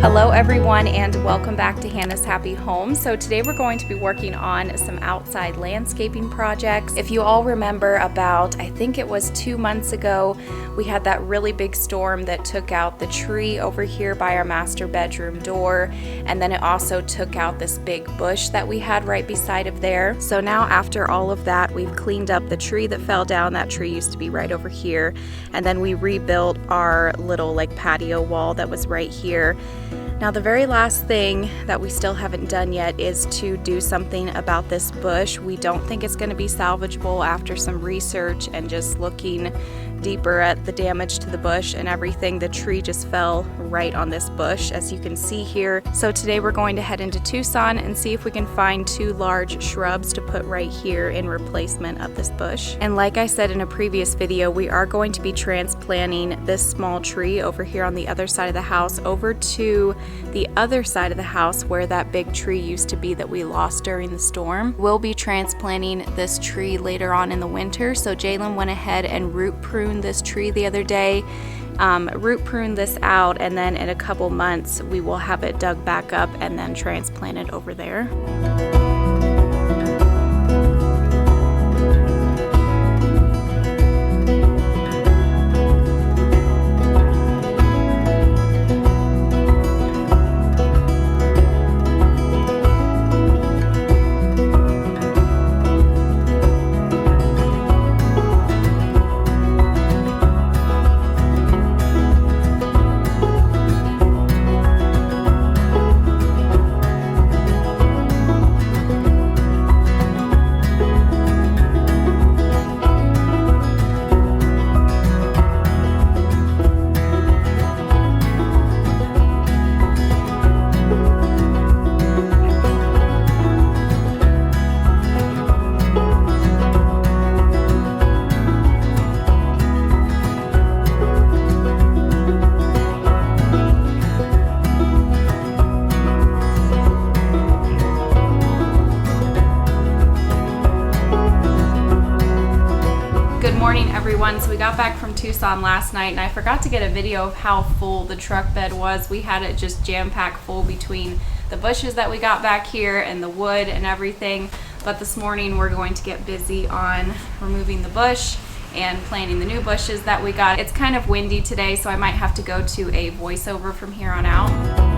Hello everyone and welcome back to Hannah's Happy Home. So today we're going to be working on some outside landscaping projects. If you all remember about, I think it was 2 months ago, we had that really big storm that took out the tree over here by our master bedroom door, and then it also took out this big bush that we had right beside of there. So now after all of that, we've cleaned up the tree that fell down. That tree used to be right over here, and then we rebuilt our little patio wall that was right here. Now the very last thing that we still haven't done yet is to do something about this bush. We don't think it's going to be salvageable after some research and just looking deeper at the damage to the bush and everything. The tree just fell right on this bush, as you can see here. So today we're going to head into Tucson and see if we can find 2 large shrubs to put right here in replacement of this bush. And like I said in a previous video, we are going to be transplanting this small tree over here on the other side of the house over to the other side of the house where that big tree used to be that we lost during the storm. We'll be transplanting this tree later on in the winter, so Jalen went ahead and root pruned this tree the other day. Root prune this out, and then in a couple months we will have it dug back up and then transplanted over there. Everyone, so we got back from Tucson last night and I forgot to get a video of how full the truck bed was. We had it just jam-packed full between the bushes that we got back here and the wood and everything, but this morning we're going to get busy on removing the bush and planting the new bushes that we got. It's kind of windy today, so I might have to go to a voiceover from here on out.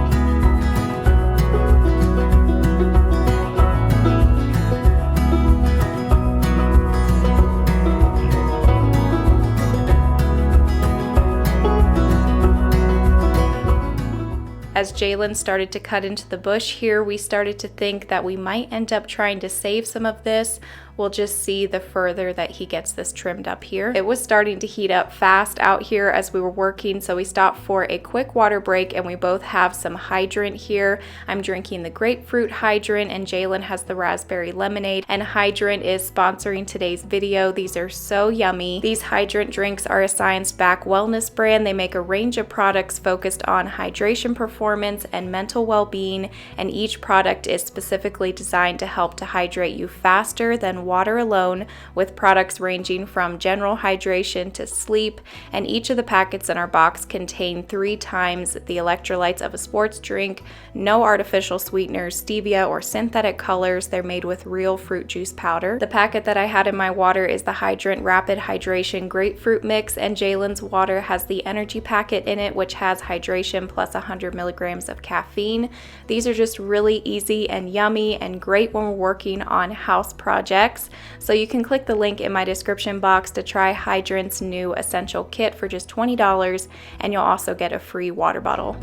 As Jalen started to cut into the bush here, we started to think that we might end up trying to save some of this. We'll just see the further that he gets this trimmed up here. It was starting to heat up fast out here as we were working, so we stopped for a quick water break, and we both have some hydrant here. I'm drinking the grapefruit hydrant and Jalen has the raspberry lemonade, and Hydrant is sponsoring today's video. These are so yummy. These Hydrant drinks are a science-backed wellness brand. They make a range of products focused on hydration performance and mental well-being, and each product is specifically designed to help to hydrate you faster than water alone, with products ranging from general hydration to sleep, and each of the packets in our box contain 3 times the electrolytes of a sports drink, no artificial sweeteners, stevia, or synthetic colors. They're made with real fruit juice powder. The packet that I had in my water is the Hydrant Rapid Hydration Grapefruit Mix, and Jalen's water has the energy packet in it, which has hydration plus 100 milligrams of caffeine. These are just really easy and yummy and great when we're working on house projects. So you can click the link in my description box to try Hydrant's new essential kit for just $20, and you'll also get a free water bottle.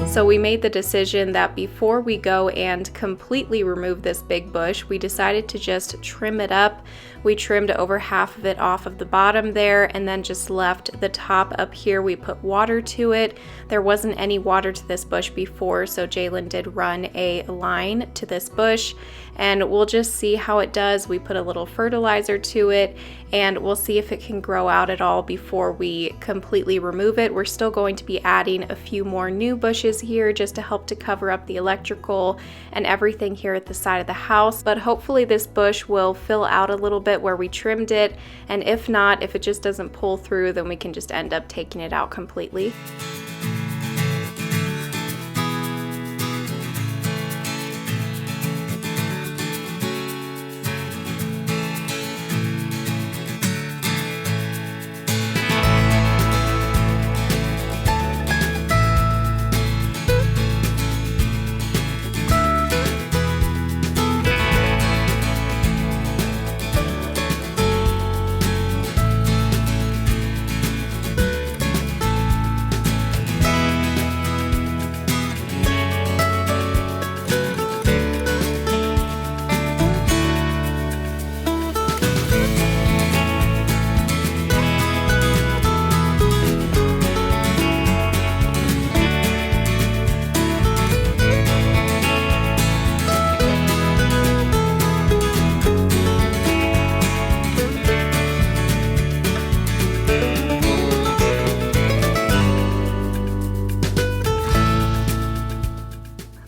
So we made the decision that before we go and completely remove this big bush, we decided to just trim it up. We trimmed over half of it off of the bottom there and then just left the top up here. We put water to it. There wasn't any water to this bush before, so Jalen did run a line to this bush, and we'll just see how it does. We put a little fertilizer to it, and we'll see if it can grow out at all before we completely remove it. We're still going to be adding a few more new bushes here just to help to cover up the electrical and everything here at the side of the house, but hopefully this bush will fill out a little bit where we trimmed it, and if not, if it just doesn't pull through, then we can just end up taking it out completely.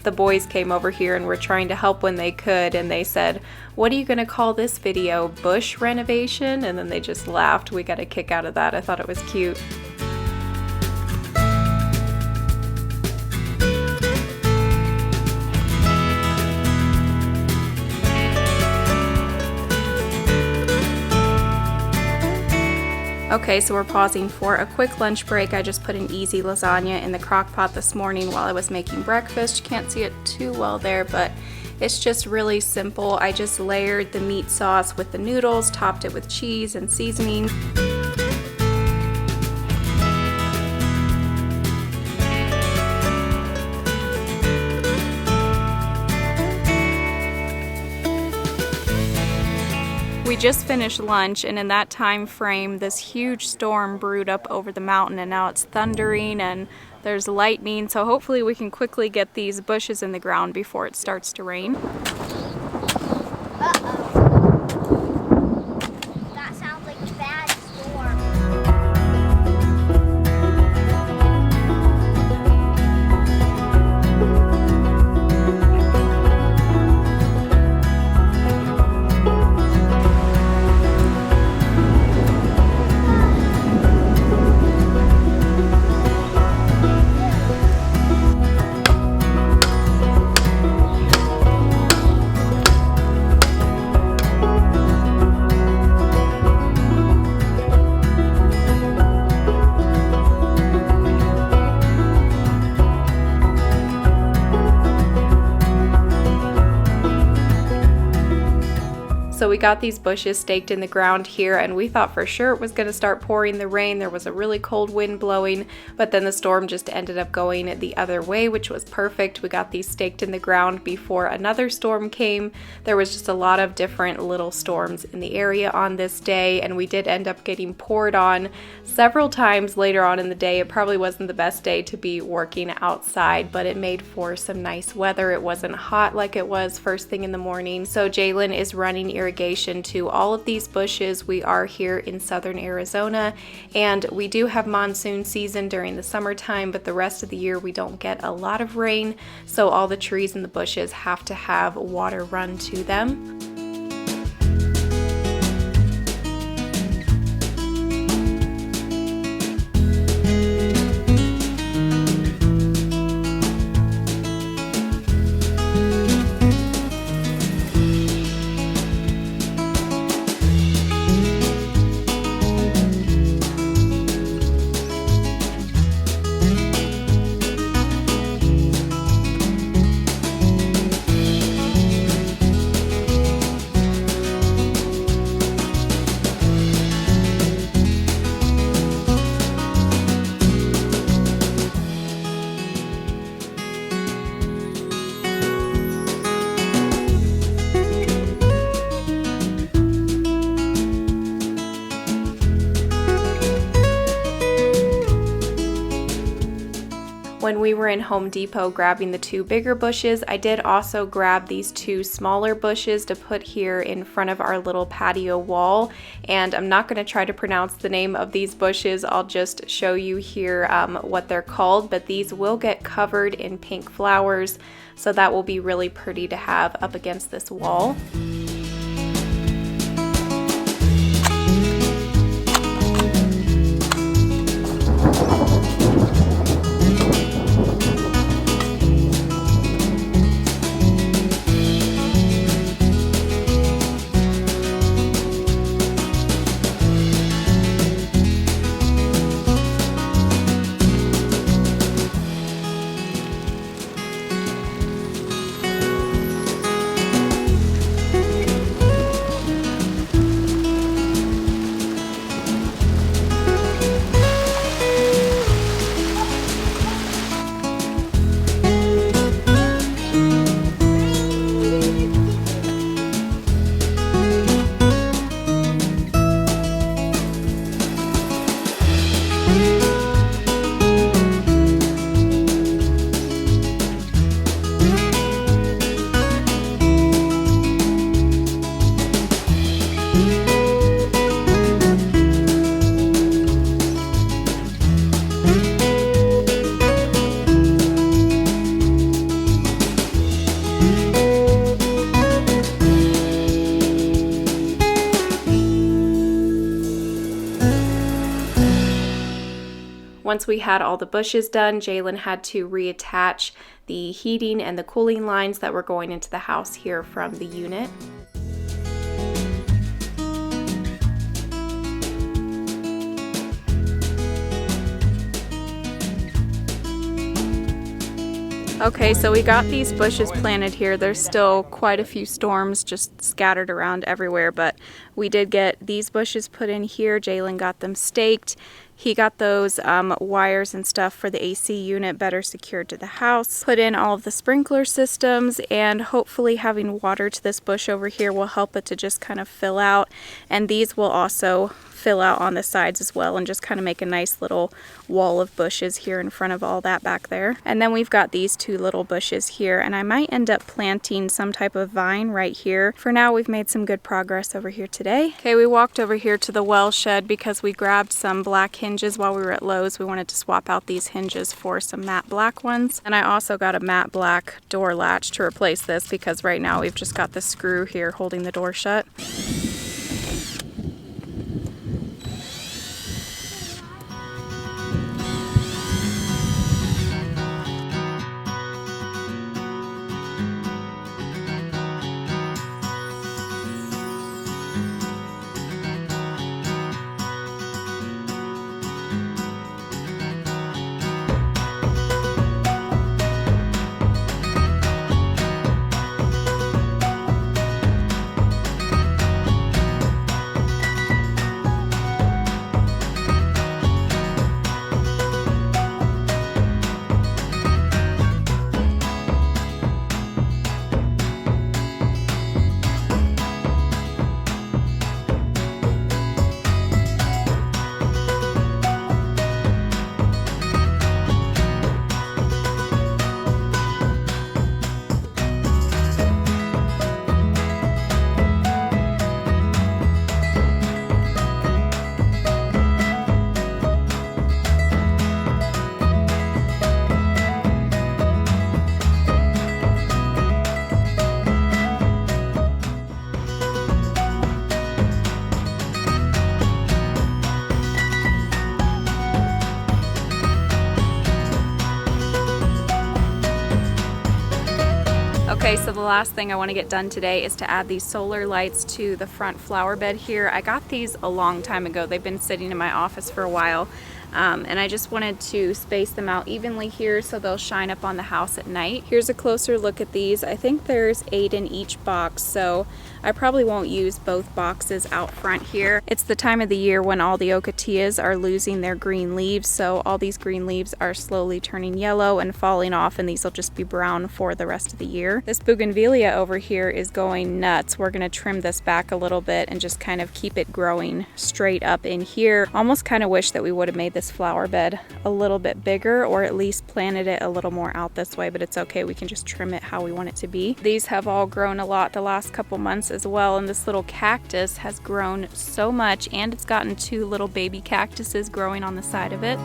The boys came over here and were trying to help when they could, and they said, "What are you gonna call this video? Bush renovation?" And then they just laughed. We got a kick out of that. I thought it was cute. Okay, so we're pausing for a quick lunch break. I just put an easy lasagna in the crock pot this morning while I was making breakfast. You can't see it too well there, but it's just really simple. I just layered the meat sauce with the noodles, topped it with cheese and seasoning. We just finished lunch, and in that time frame this huge storm brewed up over the mountain, and now it's thundering and there's lightning, so hopefully we can quickly get these bushes in the ground before it starts to rain. That sounds like a bad storm. So we got these bushes staked in the ground here, and we thought for sure it was going to start pouring the rain. There was a really cold wind blowing, but then the storm just ended up going the other way, which was perfect. We got these staked in the ground before another storm came. There was just a lot of different little storms in the area on this day, and we did end up getting poured on several times later on in the day. It probably wasn't the best day to be working outside, but it made for some nice weather. It wasn't hot like it was first thing in the morning. So Jalen is running irrigation to all of these bushes. We are here in southern Arizona, and we do have monsoon season during the summertime, but the rest of the year we don't get a lot of rain, so all the trees and the bushes have to have water run to them. When we were in Home Depot grabbing the 2 bigger bushes, I did also grab these 2 smaller bushes to put here in front of our little patio wall. And I'm not going to try to pronounce the name of these bushes, I'll just show you here what they're called, but these will get covered in pink flowers, so that will be really pretty to have up against this wall. Once we had all the bushes done, Jalen had to reattach the heating and the cooling lines that were going into the house here from the unit. Okay, so we got these bushes planted here. There's still quite a few storms just scattered around everywhere, but we did get these bushes put in here. Jalen got them staked. He got those wires and stuff for the AC unit better secured to the house. Put in all of the sprinkler systems, and hopefully having water to this bush over here will help it to just kind of fill out. And these will also fill out on the sides as well and just kind of make a nice little wall of bushes here in front of all that back there. And then we've got these 2 little bushes here, and I might end up planting some type of vine right here. For now, we've made some good progress over here today. Okay, we walked over here to the well shed because we grabbed some black hinges while we were at Lowe's. We wanted to swap out these hinges for some matte black ones. And I also got a matte black door latch to replace this because right now we've just got the screw here holding the door shut. Okay, so the last thing I want to get done today is to add these solar lights to the front flower bed here. I got these a long time ago. They've been sitting in my office for a while. And I just wanted to space them out evenly here so they'll shine up on the house at night. Here's a closer look at these. I think there's 8 in each box, so I probably won't use both boxes out front here. It's the time of the year when all the ocotillas are losing their green leaves, so all these green leaves are slowly turning yellow and falling off, and these will just be brown for the rest of the year. This bougainvillea over here is going nuts. We're gonna trim this back a little bit and just kind of keep it growing straight up in here. Almost kind of wish that we would have made this flower bed a little bit bigger, or at least planted it a little more out this way, but it's okay. We can just trim it how we want it to be. These have all grown a lot the last couple months as well, and this little cactus has grown so much, and it's gotten 2 little baby cactuses growing on the side of it.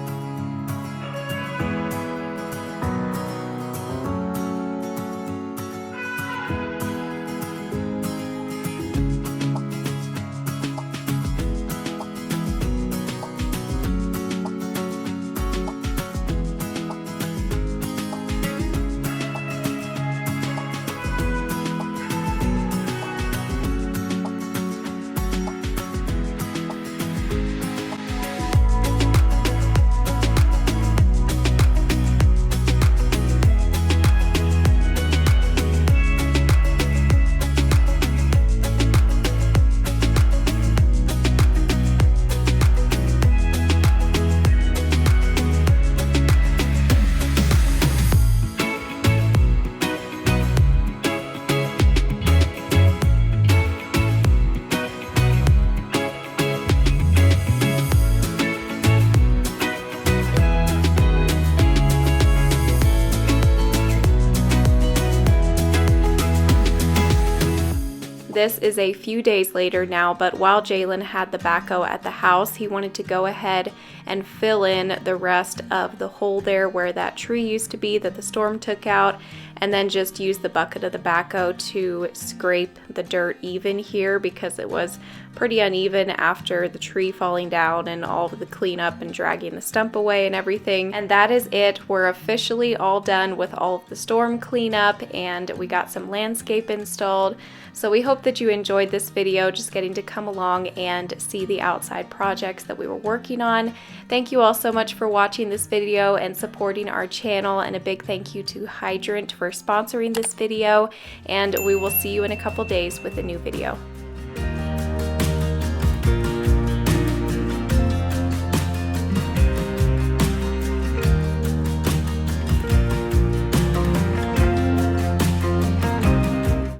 This is a few days later now, but while Jalen had the backhoe at the house, he wanted to go ahead and fill in the rest of the hole there where that tree used to be that the storm took out, and then just use the bucket of the backhoe to scrape the dirt even here because it was pretty uneven after the tree falling down and all of the cleanup and dragging the stump away and everything. And that is it. We're officially all done with all of the storm cleanup, and we got some landscape installed. So we hope that you enjoyed this video, just getting to come along and see the outside projects that we were working on. Thank you all so much for watching this video and supporting our channel, and a big thank you to Hydrant for sponsoring this video, and we will see you in a couple days with a new video.